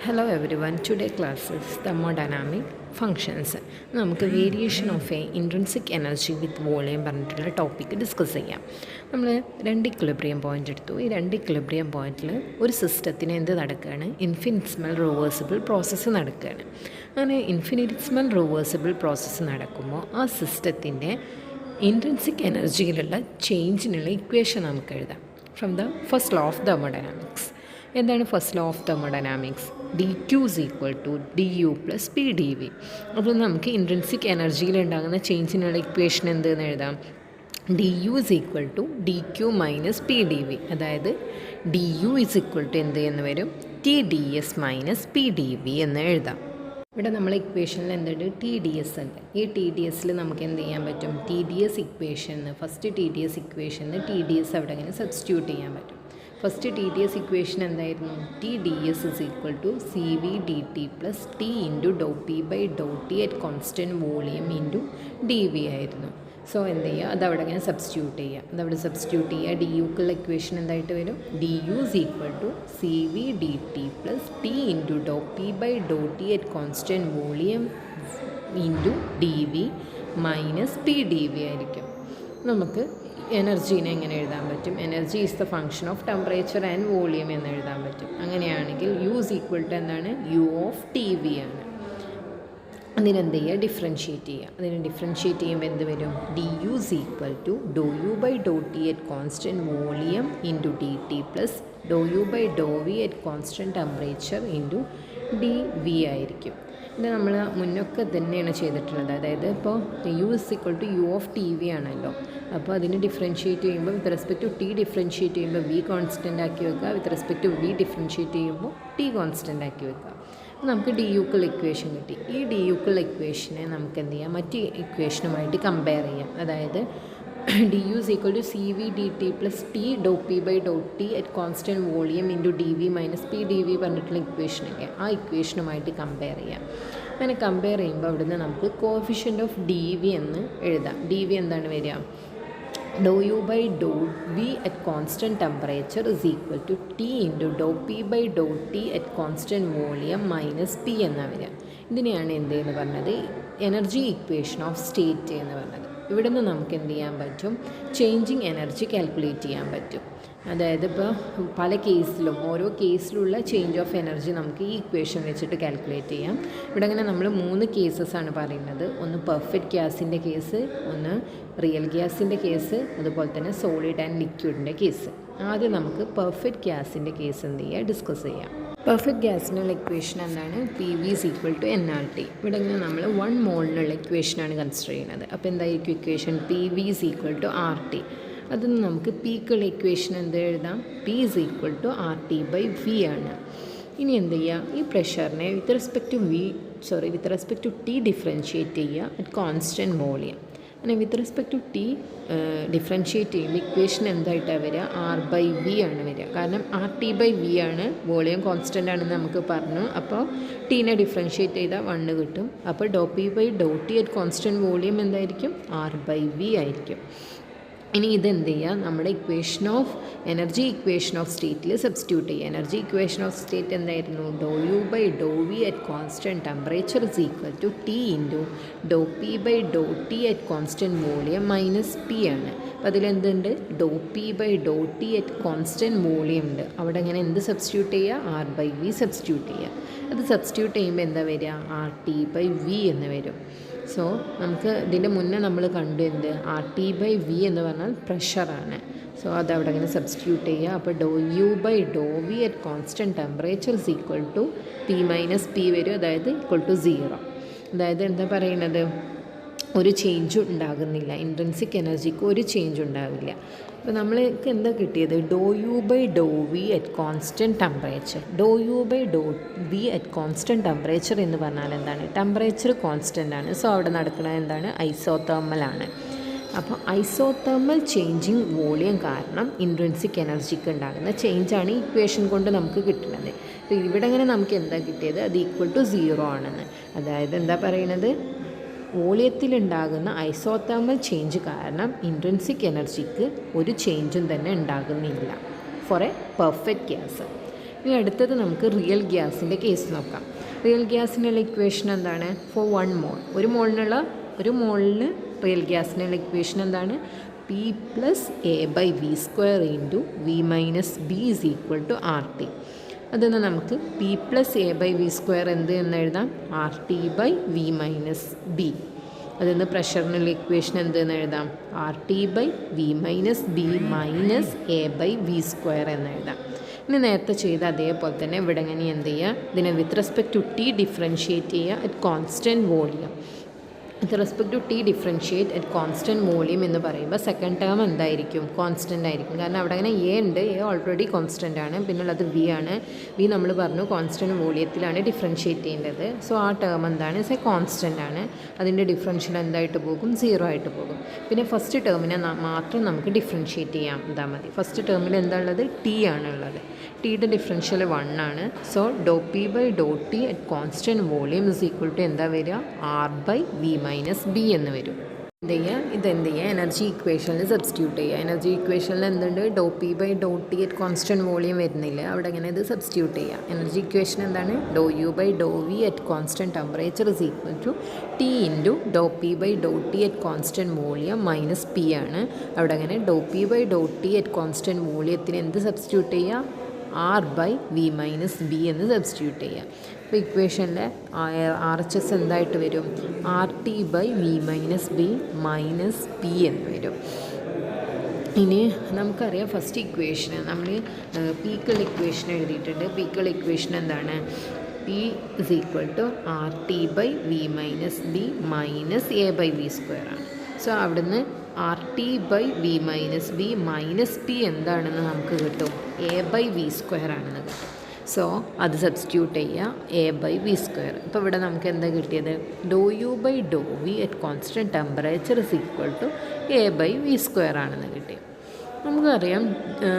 Hello everyone, today class is thermodynamic functions. നമുക്ക് variation of a intrinsic energy with volume പറഞ്ഞിട്ടുള്ള topic discuss ചെയ്യാം. നമ്മൾ രണ്ട് equilibrium point എടുത്തു. ഈ രണ്ട് ഇക്വിലിബ്രിയം പോയിൻറ്റിൽ ഒരു സിസ്റ്റത്തിന് എന്ത് നടക്കുകയാണ്? ഇൻഫിനിറ്റ്സിമൽ റിവേഴ്സിബിൾ പ്രോസസ്സ് നടക്കുകയാണ്. അങ്ങനെ ഇൻഫിനിറ്റ്സിമൽ റിവേഴ്സിബിൾ പ്രോസസ്സ് നടക്കുമ്പോൾ ആ സിസ്റ്റത്തിൻ്റെ ഇൻട്രിൻസിക് എനർജിയിലുള്ള ചേഞ്ചിനുള്ള ഇക്വേഷൻ നമുക്ക് എഴുതാം from the first law of thermodynamics. എന്താണ് first law of thermodynamics? D Q is equal to D U plus P D V. അപ്പോൾ നമുക്ക് ഇൻട്രിൻസിക് എനർജിയിൽ ഉണ്ടാകുന്ന ചേഞ്ചിനുള്ള ഇക്വേഷൻ എന്തെന്ന് എഴുതാം? D U is equal to D Q minus P D V. അതായത് D U is equal to എന്ത് എന്ന് വരും? T D S minus P D V എന്ന് എഴുതാം. ഇവിടെ നമ്മൾ ഇക്വേഷനിൽ എന്തുണ്ട്? ടി ഡി എസ് ഉണ്ട്. ഈ ടി ഡി എസിൽ നമുക്ക് എന്ത് ചെയ്യാൻ പറ്റും? ടി ഡി എസ് ഇക്വേഷന് ഫസ്റ്റ് ടി ഡി എസ് ഇക്വേഷന് ടി ഡി എസ് അവിടെ ഇങ്ങനെ സബ്സ്റ്റിറ്റ്യൂട്ട് ചെയ്യാൻ പറ്റും. First T D S equation എന്തായിരുന്നു? T D S is equal to C V D T plus T into do P by do T at constant volume into D V ആയിരുന്നു. So എന്ത് ചെയ്യുക? അതവിടെ ഇങ്ങനെ substitute ചെയ്യുക. അതവിടെ substitute ചെയ്യുക. D യുക്കുള്ള equation എന്തായിട്ട് വരും? D U is equal to C V D T plus T into do P by do T at constant volume into D V minus P D V ആയിരിക്കും. നമുക്ക് എനർജീനെ എങ്ങനെ എഴുതാൻ പറ്റും? Energy is the function of temperature and volume എന്ന് എഴുതാൻ പറ്റും. അങ്ങനെയാണെങ്കിൽ യു ഈസ് ഈക്വൽ ടു എന്താണ്? യു ഓഫ് ടി വി ആണ്. അതിനെന്ത് ചെയ്യുക? ഡിഫറൻഷ്യേറ്റ് ചെയ്യുക. അതിനെ ഡിഫറൻഷ്യേറ്റ് ചെയ്യുമ്പോൾ എന്ത് വരും? D U is equal to do U by do T at constant volume into D T plus do U by do V at constant temperature into D V ആയിരിക്കും. ഇത് നമ്മൾ മുന്നൊക്കെ തന്നെയാണ് ചെയ്തിട്ടുള്ളത്. അതായത് ഇപ്പോൾ U is equal to U of T V ആണല്ലോ. അപ്പോൾ അതിന് ഡിഫറൻഷ്യേറ്റ് ചെയ്യുമ്പോൾ with respect to T differentiate ചെയ്യുമ്പോൾ വി കോൺസ്റ്റൻ്റ് ആക്കി വെക്കുക. With respect to V differentiate ചെയ്യുമ്പോൾ ടി കോൺസ്റ്റൻ്റ് ആക്കി വെക്കുക. അപ്പോൾ നമുക്ക് ഡി യുക്കുള്ള ഇക്വേഷൻ കിട്ടി. ഈ ഡി യുക്കുള്ള ഇക്വേഷനെ നമുക്ക് എന്ത് ചെയ്യാം? മറ്റ് ഇക്വേഷനുമായിട്ട് കമ്പയർ ചെയ്യാം. അതായത് D U is equal to C V D T plus T do P by do T at constant volume into D V minus P D V പറഞ്ഞിട്ടുള്ള ഇക്വേഷനൊക്കെ ആ ഇക്വേഷനുമായിട്ട് കമ്പയർ ചെയ്യാം. അങ്ങനെ കമ്പയർ ചെയ്യുമ്പോൾ അവിടുന്ന് നമുക്ക് കോഫിഷ്യൻ്റ് ഓഫ് ഡി വി എന്ന് എഴുതാം. ഡി വി എന്താണ് വരിക? Do U by do V at constant temperature is equal to T into do P by do T at constant volume minus P എന്നാണ് വരിക. ഇതിനെയാണ് എന്തെന്ന് പറഞ്ഞത്? എനർജി ഇക്വേഷൻ ഓഫ് സ്റ്റേറ്റ് എന്ന് പറഞ്ഞത്. ഇവിടെ നിന്ന് നമുക്ക് എന്ത് ചെയ്യാൻ പറ്റും? ചേഞ്ചിങ് എനർജി കാൽക്കുലേറ്റ് ചെയ്യാൻ പറ്റും. അതായത് ഇപ്പോൾ പല കേസിലും ഓരോ കേസിലുള്ള ചേഞ്ച് ഓഫ് എനർജി നമുക്ക് ഈ ഇക്വേഷൻ വെച്ചിട്ട് കാൽക്കുലേറ്റ് ചെയ്യാം. ഇവിടെ അങ്ങനെ നമ്മൾ 3 കേസസാണ് പറയുന്നത്. ഒന്ന് പെർഫെക്റ്റ് ഗ്യാസിൻ്റെ കേസ്, ഒന്ന് റിയൽ ഗ്യാസിൻ്റെ കേസ്, അതുപോലെ തന്നെ സോളിഡ് ആൻഡ് ലിക്വിഡിൻ്റെ കേസ്. ആദ്യം നമുക്ക് പെർഫെക്റ്റ് ഗ്യാസിൻ്റെ കേസ് എന്ത് ചെയ്യുക? ഡിസ്കസ് ചെയ്യാം. പെർഫെക്റ്റ് ഗ്യാസിനുള്ള ഇക്വേഷൻ എന്താണ്? P V is equal to n R T. ഇവിടെ ഇങ്ങനെ നമ്മൾ 1 മോളിനുള്ള ഇക്വേഷനാണ് കൺസിഡർ ചെയ്യുന്നത്. അപ്പോൾ എന്തായിരിക്കും equation? P V is equal to R T. അതിൽ നമുക്ക് പിക്കുള്ള ഇക്വേഷൻ എന്ത് എഴുതാം? P is equal to R T by V ആണ്. ഇനി എന്ത് ചെയ്യുക? ഈ പ്രഷറിനെ with respect to T differentiate ചെയ്യുക അറ്റ് കോൺസ്റ്റൻറ്റ് വോളിയം. അങ്ങനെ with respect to T differentiate ചെയ്യുമ്പോൾ ഇക്വേഷൻ എന്തായിട്ടാണ് വരിക? ആർ ബൈ വി ആണ് വരിക. കാരണം ആർ ടി ബൈ വി ആണ്, വോളിയം കോൺസ്റ്റൻ്റ് ആണെന്ന് നമുക്ക് പറഞ്ഞു. അപ്പോൾ ടീനെ ഡിഫറൻഷ്യേറ്റ് ചെയ്താൽ 1 കിട്ടും. അപ്പോൾ do P by do T at constant volume എന്തായിരിക്കും? ആർ ബൈ വി ആയിരിക്കും. ഇനി ഇതെന്ത് ചെയ്യുക? നമ്മുടെ എനർജി ഇക്വേഷൻ ഓഫ് സ്റ്റേറ്റിൽ സബ്സ്റ്റിറ്റ്യൂട്ട് ചെയ്യുക. എനർജി ഇക്വേഷൻ ഓഫ് സ്റ്റേറ്റ് എന്തായിരുന്നു? Do U by do V at constant temperature is equal to T into do P by do T at constant volume minus P ആണ്. അപ്പോൾ അതിലെന്തുണ്ട്? Do P by do T at constant volume ഉണ്ട്. അവിടെ ഇങ്ങനെ എന്ത് substitute ചെയ്യുക? R by V substitute ചെയ്യുക. അത് സബ്സ്റ്റിറ്റ്യൂട്ട് ചെയ്യുമ്പോൾ എന്താ വരിക? ആർ ടി ബൈ വി എന്ന് വരും. സോ നമുക്ക് ഇതിൻ്റെ മുന്നേ നമ്മൾ കണ്ടു എന്ത്? ആർ ടി ബൈ വി എന്ന് പറഞ്ഞാൽ പ്രഷറാണ്. സോ അതവിടെ ഇങ്ങനെ സബ്സ്റ്റിറ്റ്യൂട്ട് ചെയ്യുക. അപ്പോൾ do U by do V at constant temperature is equal to P minus P വരും. അതായത് ഈക്വൽ ടു 0. അതായത് എന്താ പറയുന്നത്? ഒരു ചേഞ്ചും ഉണ്ടാകുന്നില്ല. ഇൻട്രിൻസിക് എനർജിക്ക് ഒരു ചേഞ്ച് ഉണ്ടാവില്ല. അപ്പോൾ നമ്മൾക്ക് എന്താ കിട്ടിയത്? Do U by do V at constant temperature. Do U by do V at constant temperature എന്ന് പറഞ്ഞാൽ എന്താണ്? ടെമ്പറേച്ചർ കോൺസ്റ്റൻ്റ് ആണ്. സോ അവിടെ നടക്കുന്നത് എന്താണ്? ഐസോതെർമലാണ്. അപ്പോൾ ഐസോതെർമൽ ചേഞ്ചിങ് വോളിയം കാരണം ഇൻട്രിൻസിക് എനർജിക്ക് ഉണ്ടാകുന്ന ചേഞ്ചാണ് ഈ ഇക്വേഷൻ കൊണ്ട് നമുക്ക് കിട്ടുന്നത്. അപ്പോൾ ഇവിടെ ഇങ്ങനെ നമുക്ക് എന്താ കിട്ടിയത്? അത് ഈക്വൽ ടു 0 ആണെന്ന്. അതായത് എന്താ പറയുന്നത്? വോളിയത്തിലുണ്ടാകുന്ന ഐസോതെർമൽ ചേഞ്ച് കാരണം ഇൻട്രിൻസിക് എനർജിക്ക് ഒരു ചേഞ്ചും തന്നെ ഉണ്ടാകുന്നില്ല ഫോർ എ പെർഫെക്റ്റ് ഗ്യാസ്. ഇനി അടുത്തത് നമുക്ക് റിയൽ ഗ്യാസിൻ്റെ കേസ് നോക്കാം. റിയൽ ഗ്യാസിനുള്ള ഇക്വേഷൻ എന്താണ്? ഫോർ 1 മോൾ, ഒരു മോളിന് റിയൽ ഗ്യാസിനുള്ള ഇക്വേഷൻ എന്താണ്? P plus a by V square into V minus b is equal to R T. അതെന്ന് നമുക്ക് P plus a by V square എന്ത് എന്ന് എഴുതാം? R T by V minus b. അതിന്ന് പ്രഷറിനുള്ള ഇക്വേഷൻ എന്തെന്ന് എഴുതാം? R T by V minus b minus a by V square എന്ന് എഴുതാം. ഇനി നേരത്തെ ചെയ്ത അതേപോലെ തന്നെ ഇവിടെ ഇങ്ങനെ എന്ത് ചെയ്യുക? ഇതിനെ with respect to T differentiate ചെയ്യുക at constant volume. With respect to T differentiate at constant volume എന്ന് പറയുമ്പോൾ സെക്കൻഡ് ടേം എന്തായിരിക്കും? കോൺസ്റ്റൻ്റ് ആയിരിക്കും. കാരണം അവിടെ അങ്ങനെ എ ഉണ്ട്, എ ഓൾറെഡി കോൺസ്റ്റൻ്റ് ആണ്. പിന്നുള്ളത് വി ആണ്. വി നമ്മൾ പറഞ്ഞു കോൺസ്റ്റൻറ്റ് വോളിയത്തിലാണ് ഡിഫറൻഷ്യേറ്റ് ചെയ്യേണ്ടത്. സോ ആ ടേം എന്താണ്? കോൺസ്റ്റൻ്റ് ആണ്. അതിൻ്റെ ഡിഫറൻഷ്യൽ എന്തായിട്ട് പോകും? 0 ആയിട്ട് പോകും. പിന്നെ ഫസ്റ്റ് ടേമിനെ മാത്രം നമുക്ക് ഡിഫറൻഷ്യേറ്റ് ചെയ്യാം എന്താ മതി. ഫസ്റ്റ് ടേമിൽ എന്താ ഉള്ളത്? ടി ആണുള്ളത്. ടിയുടെ ഡിഫറൻഷ്യൽ 1 ആണ്. So do P by do T at constant volume is equal to എന്താ വരിക? R by V minus B എന്ന് വരും. ഇതെന്ത് ചെയ്യുക? എനർജി ഇക്വേഷനിൽ സബ്സ്റ്റിറ്റ്യൂട്ട് ചെയ്യുക. എനർജി ഇക്വേഷനിൽ എന്തുണ്ട്? Do P by do T at constant volume വരുന്നില്ല. അവിടെ ഇങ്ങനെ ഇത് സബ്സ്റ്റിറ്റ്യൂട്ട് ചെയ്യുക. എനർജി ഇക്വേഷൻ എന്താണ്? Do U by do V at constant temperature is equal to T into do P by do T at constant volume minus P ആണ്. അവിടെ അങ്ങനെ do P by do T at constant വോളിയത്തിന് എന്ത് substitute ചെയ്യുക? R by V minus B എന്ന് substitute ചെയ്യുക. അപ്പോൾ ഇക്വേഷനിലെ ആർ എച്ച് എസ് എന്തായിട്ട് വരും? R T by V minus b minus P എന്ന് വരും. ഇനി നമുക്കറിയാം ഫസ്റ്റ് ഇക്വേഷന് നമ്മൾ പീക്കുള്ള ഇക്വേഷൻ എഴുതിയിട്ടുണ്ട്. പീക്കുള്ള ഇക്വേഷൻ എന്താണ്? P is equal to R T by V minus b minus a by V square ആണ്. സോ അവിടുന്ന് R T by V minus b minus P എന്താണെന്ന് നമുക്ക് കിട്ടും? എ ബൈ വി സ്ക്വയർ ആണെന്ന് കിട്ടും. സോ അത് സബ്സ്റ്റിറ്റ്യൂട്ട് ചെയ്യുക, എ ബൈ വി സ്ക്വയർ. ഇപ്പോൾ ഇവിടെ നമുക്ക് എന്താ കിട്ടിയത്? Do U by do V at constant temperature is equal to A by V square ആണെന്ന് കിട്ടി. നമുക്കറിയാം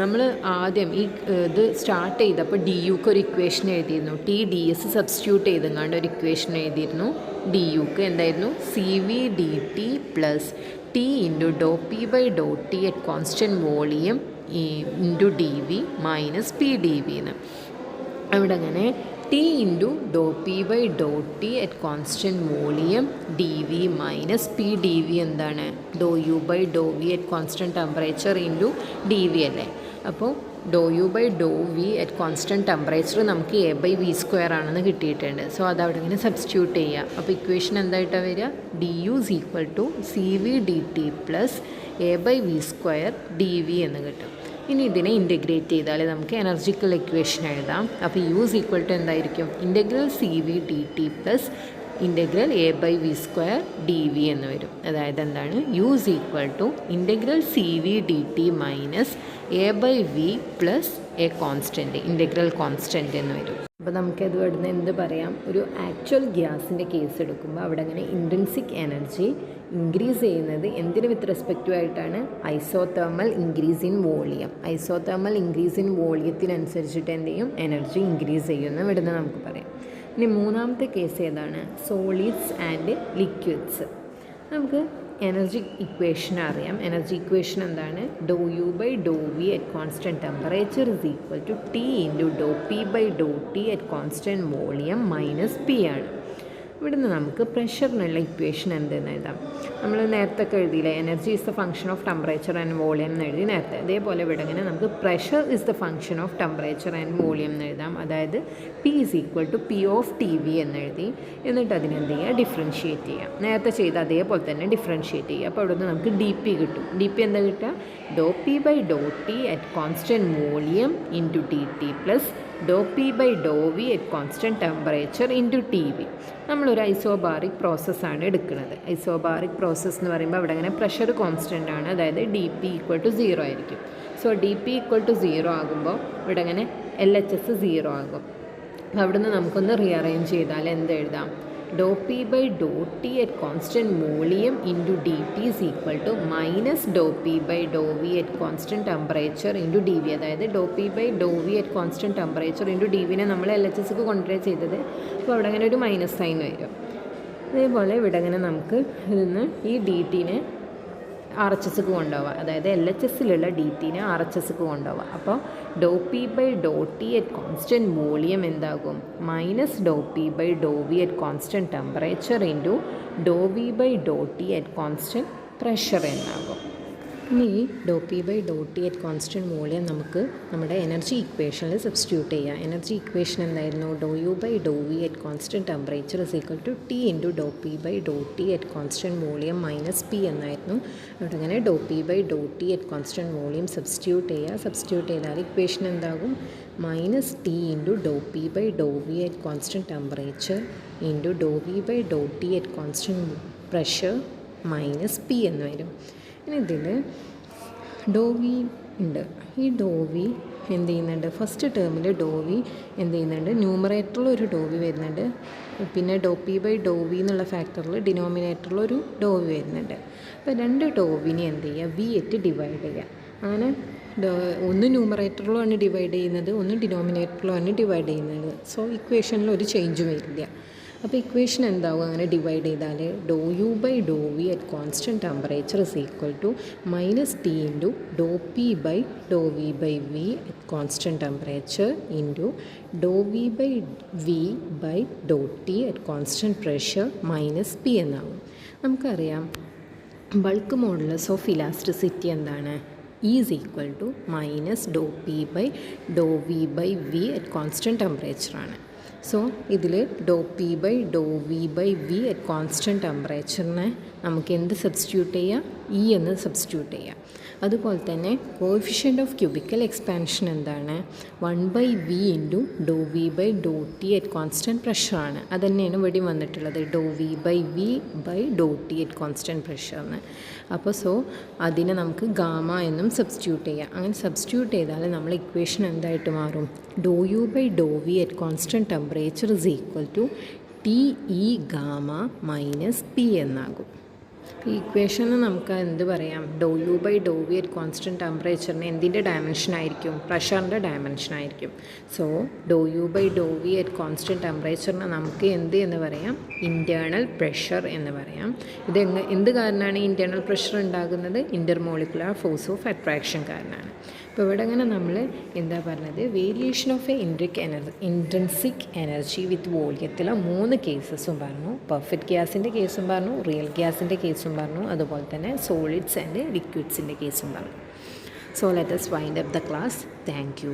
നമ്മൾ ആദ്യം ഇത് സ്റ്റാർട്ട് ചെയ്തപ്പോൾ ഡി യുക്ക് ഒരു ഇക്വേഷൻ എഴുതിയിരുന്നു. ടി ഡി എസ് സബ്സ്റ്റിറ്റ്യൂട്ട് ചെയ്തെങ്ങാണ്ട് ഒരു ഇക്വേഷൻ എഴുതിയിരുന്നു. ഡി യുക്ക് എന്തായിരുന്നു? C V D T plus T into do P by do T at constant volume into D V minus P D V എന്ന്. അവിടെ അങ്ങനെ T into do P by do T at constant volume D V minus P D V എന്താണ്? Do U by do V at constant temperature into D V അല്ലേ. അപ്പോൾ do U by do V at constant temperature നമുക്ക് a by V square ആണെന്ന് കിട്ടിയിട്ടുണ്ട്. So അതവിടെ ഇങ്ങനെ substitute ചെയ്യുക. അപ്പോൾ ഇക്വേഷൻ എന്തായിട്ടാണ് വരിക? D U is equal to C V D T plus a by V square d V എന്ന് കിട്ടും. ഇനി ഇതിനെ ഇൻറ്റഗ്രേറ്റ് ചെയ്താൽ നമുക്ക് എനർജിക്കൽ ഇക്വേഷൻ എഴുതാം. അപ്പോൾ യു ഇസ് ഈക്വൽ ടു എന്തായിരിക്കും? Integral C V D T plus integral a by V square d V എന്ന് വരും. അതായത് എന്താണ്? U is equal to integral C V D T minus a by V plus a constant, integral constant എന്ന് വരും. അപ്പോൾ നമുക്കത് ഇവിടുന്ന് എന്ത് പറയാം? ഒരു ആക്ച്വൽ ഗ്യാസിൻ്റെ കേസ് എടുക്കുമ്പോൾ അവിടെ അങ്ങനെ ഇൻട്രിൻസിക് എനർജി ഇൻക്രീസ് ചെയ്യുന്നത് എന്തിന് വിത്ത് റെസ്പെക്റ്റീവ് ആയിട്ടാണ്? Isothermal increase in volume. Isothermal increase in വോളിയത്തിനനുസരിച്ചിട്ട് എന്ത് ചെയ്യും? എനർജി ഇൻക്രീസ് ചെയ്യുമെന്ന് ഇവിടുന്ന് നമുക്ക് പറയാം. ഇനി മൂന്നാമത്തെ കേസ് ഏതാണ്? Solids and liquids. നമുക്ക് എനർജി ഇക്വേഷൻ അറിയാം. എനർജി ഇക്വേഷൻ എന്താണ്? Do U by do V at constant temperature is equal to T into do P by do T at constant volume minus P ആണ്. ഇവിടുന്ന് നമുക്ക് പ്രഷറിനുള്ള equation എന്തെന്ന് എഴുതാം. നമ്മൾ നേരത്തെ എഴുതിയില്ലേ? Energy is the function of temperature and volume എന്ന് എഴുതി നേരത്തെ. അതേപോലെ ഇവിടെ ഇങ്ങനെ നമുക്ക് pressure is the function of temperature and volume എന്ന് എഴുതാം. അതായത് P is equal to P of T V എന്ന് എഴുതി. എന്നിട്ട് അതിനെന്ത് ചെയ്യുക? ഡിഫറൻഷ്യേറ്റ് ചെയ്യാം. നേരത്തെ ചെയ്ത് അതേപോലെ തന്നെ ഡിഫറൻഷ്യേറ്റ് ചെയ്യുക. അപ്പോൾ ഇവിടുന്ന് നമുക്ക് ഡി പി കിട്ടും. ഡി പി എന്താ കിട്ടുക? Do P by do T at constant volume into T T plus do P by do V at constant temperature into T V. നമ്മളൊരു ഐസോബാറിക് പ്രോസസ്സാണ് എടുക്കുന്നത്. ഐസോബാറിക് പ്രോസസ്സ് എന്ന് പറയുമ്പോൾ അവിടെ അങ്ങനെ പ്രഷർ കോൺസ്റ്റൻ്റ് ആണ്. അതായത് ഡി പി ഈക്വൽ ടു 0 ആയിരിക്കും. So d P equal to 0 ആകുമ്പോൾ ഇവിടെ അങ്ങനെ എൽ എച്ച് എസ് 0 ആകും. അവിടുന്ന് നമുക്കൊന്ന് റീഅറേഞ്ച് ചെയ്താൽ എന്ത് എഴുതാം? Do P by do T at constant volume into D T is equal to minus do P by do V at constant temperature into D V. അതായത് do P by do V at constant temperature into D വിനെ നമ്മൾ L H എസ്ക്ക് കൊണ്ടുവരിക ചെയ്തത്. അപ്പോൾ അവിടെ അങ്ങനെ ഒരു minus sign വരും. അതേപോലെ ഇവിടെ അങ്ങനെ നമുക്ക് ഇതിന്ന് ഈ ഡി ടീനെ ആർ എച്ച് എസ്ക്ക് കൊണ്ടുപോവുക, അതായത് എൽ എച്ച് എസ്സിലുള്ള ഡി ടിനെ ആർ എച്ച് എസ്ക്ക് കൊണ്ടുപോവുക. അപ്പോൾ do P by do T at constant volume എന്താകും? Minus do P by do V at constant temperature into do V by do T at constant pressure എന്നാകും. ഇനി do P by do T at constant volume നമുക്ക് നമ്മുടെ energy ഇക്വേഷനിൽ substitute ചെയ്യാം. Energy equation എന്തായിരുന്നു? Do U by do V at constant temperature is equal to T into do P by do T at constant volume minus P എന്നായിരുന്നു. അവിടെ അങ്ങനെ do P by do T at constant volume substitute ചെയ്യുക. Substitute ചെയ്താൽ equation എന്താകും? Minus T into do P by do V at constant temperature into do V by do T at constant pressure minus P എന്ന് വരും. ഇനി ഇതിൽ ഡോ V ഉണ്ട്. ഈ ഡോ V എന്ത് ചെയ്യുന്നുണ്ട്? ഫസ്റ്റ് ടേമിൽ ഡോ വി എന്ത് ചെയ്യുന്നുണ്ട്? ന്യൂമറേറ്ററിൽ ഒരു ഡോ വി വരുന്നുണ്ട്, പിന്നെ ഡോ പി ബൈ ഡോ വി എന്നുള്ള ഫാക്ടറിൽ ഡിനോമിനേറ്ററിൽ ഒരു ഡോ വി വരുന്നുണ്ട്. അപ്പോൾ രണ്ട് ഡോ വിനെ എന്ത് ചെയ്യുക? വി ആയിട്ട് ഡിവൈഡ് ചെയ്യുക. അങ്ങനെ ഒന്ന് ന്യൂമറേറ്ററിലുമാണ് ഡിവൈഡ് ചെയ്യുന്നത്, ഒന്ന് ഡിനോമിനേറ്ററിലുമാണ് ഡിവൈഡ് ചെയ്യുന്നത്. സോ ഇക്വേഷനിൽ ഒരു ചേഞ്ചും വരില്ല. അപ്പോൾ ഇക്വേഷൻ എന്താവും? അങ്ങനെ ഡിവൈഡ് ചെയ്താൽ do U by do V at constant temperature is equal to minus T into do P by do V by V at constant temperature into do V by V by do T at constant pressure minus P എന്നാവും. നമുക്കറിയാം bulk modulus of elasticity എന്താണ്? Is equal to minus do P by do V by V at constant ടെമ്പറേച്ചറാണ്. So ഇതിൽ do P by do V by V at constant ടെമ്പറേച്ചറിനെ നമുക്ക് എന്ത് substitute ചെയ്യാം? E എന്ന് substitute ചെയ്യാം. അതുപോലെ തന്നെ കോഎഫിഷ്യൻ്റ് ഓഫ് ക്യൂബിക്കൽ എക്സ്പാൻഷൻ എന്താണ്? 1/v into do V by do T at constant പ്രഷറാണ്. അത് തന്നെയാണ് ഇവിടെ വന്നിട്ടുള്ളത്, do V by V by do T at constant പ്രഷറിന്. അപ്പോൾ സോ അതിനെ നമുക്ക് ഗാമ എന്നും സബ്സ്റ്റിറ്റ്യൂട്ട് ചെയ്യാം. അങ്ങനെ സബ്സ്റ്റിറ്റ്യൂട്ട് ചെയ്താൽ നമ്മൾ ഇക്വേഷൻ എന്തായിട്ട് മാറും? Do U by do V at constant temperature is equal to T E gamma minus P എന്നാകും. ഈ ഇക്വേഷന് നമുക്ക് എന്ത് പറയാം? Do U by do V at constant ടെമ്പറേച്ചറിന് എന്തിൻ്റെ ഡയമെൻഷൻ ആയിരിക്കും? പ്രഷറിൻ്റെ ഡയമെൻഷൻ ആയിരിക്കും. So do U by do V at constant ടെമ്പറേച്ചറിന് നമുക്ക് എന്ത് എന്ന് പറയാം? ഇൻറ്റേർണൽ പ്രഷർ എന്ന് പറയാം. ഇത് എന്ത് കാരണമാണ് ഇൻറ്റേർണൽ പ്രഷർ ഉണ്ടാകുന്നത്? ഇൻ്റർമോളിക്കുലർ ഫോഴ്സ് ഓഫ് അട്രാക്ഷൻ കാരണമാണ്. അപ്പോൾ ഇവിടെ അങ്ങനെ നമ്മൾ എന്താ പറഞ്ഞത്? Variation of a intrinsic energy with വോളിയത്തിലെ 3 കേസസും പറഞ്ഞു. പെർഫെക്റ്റ് ഗ്യാസിൻ്റെ കേസും പറഞ്ഞു, റിയൽ ഗ്യാസിൻ്റെ കേസും പറഞ്ഞു, അതുപോലെ തന്നെ സോളിഡ്സ് ആൻഡ് ലിക്വിഡ്സിൻ്റെ കേസും പറഞ്ഞു. So let us wind up the class. Thank you.